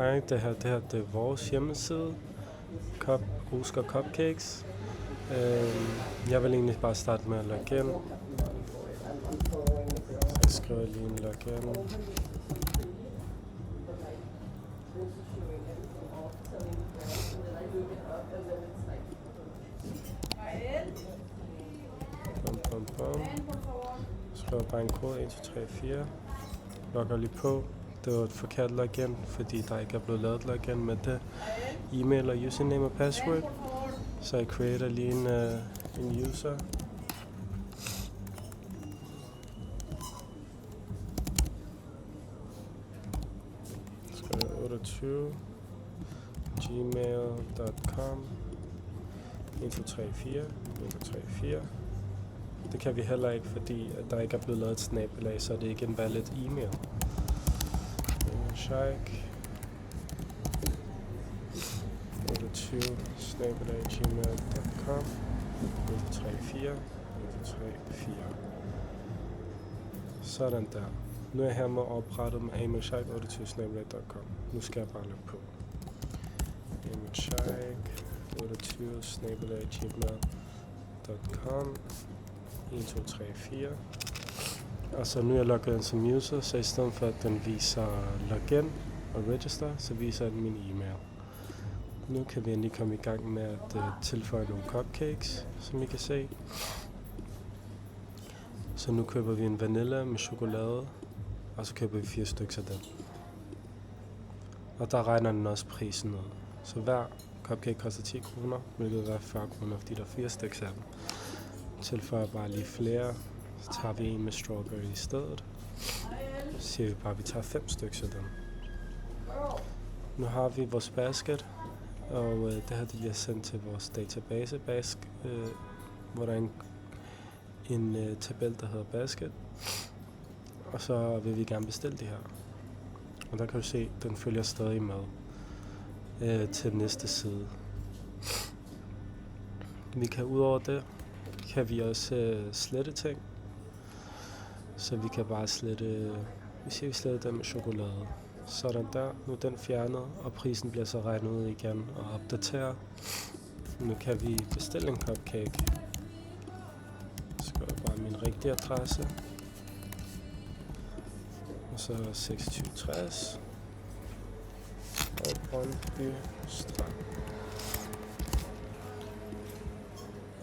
Hej, det er vores hjemmeside, Oscar Cupcakes. Jeg vil egentlig bare starte med at logge ind. Så jeg skriver lige en login. Bum. Skriver bare en kode 1, 2, 3, 4. Logger lige på. Det var et forkert login, fordi der ikke er blevet lavet login med det e-mail og username og password. Så jeg creater lige en user. Skriver 28 gmail.com 1, 2, 3, 4 1, 2, 3, 4. Det kan vi heller ikke, fordi at der ikke er blevet lavet et snabelag, så det er ikke en valid e-mail. Sheik 28 @gmail.com 134 134. Sådan der. Nu er jeg her med oprettet med amelshike 28 Nu skal jeg bare logge på. amelshike 28 gmail.com 1, 2, 3, 4. Og så nu er jeg logget ind som user, så i stedet for at den viser login og register, så viser den min e-mail. Nu kan vi endelig komme i gang med at tilføje nogle cupcakes, som I kan se. Så nu køber vi en vanilla med chokolade, og så køber vi 4 stykker af den. Og der regner den også prisen ud. Så hver cupcake koster 10 kroner, hvilket er 40 kroner, fordi der er 4 stykker af dem. Tilføjer bare lige flere. Så tager vi en med strawberry i stedet. Så siger vi bare, at vi tager 5 stykker af dem. Nu har vi vores basket, og det her det bliver sendt til vores database, hvor der er en tabel, der hedder basket. Og så vil vi gerne bestille det her. Og der kan du se, at den følger stadig med til næste side. Vi kan udover det, kan vi også slette ting. Så vi kan bare slette, vi sletter den med chokolade. Sådan der, nu er den fjernet, og prisen bliver så regnet ud igen og opdateret. Nu kan vi bestille en cupcake. Så skriver jeg bare min rigtige adresse. Og så 2660 og Brøndby Strand.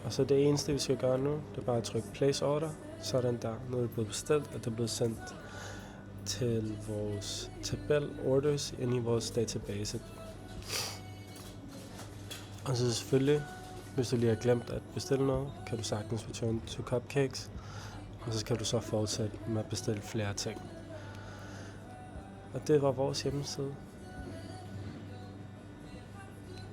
Og så det eneste vi skal gøre nu, det er bare at trykke place order. Sådan der, nu er det blevet bestilt, og det er blevet sendt til vores tabel orders inde i vores database. Og så selvfølgelig, hvis du lige har glemt at bestille noget, kan du sagtens return to cupcakes, og så kan du så fortsætte med at bestille flere ting. Og det var vores hjemmeside.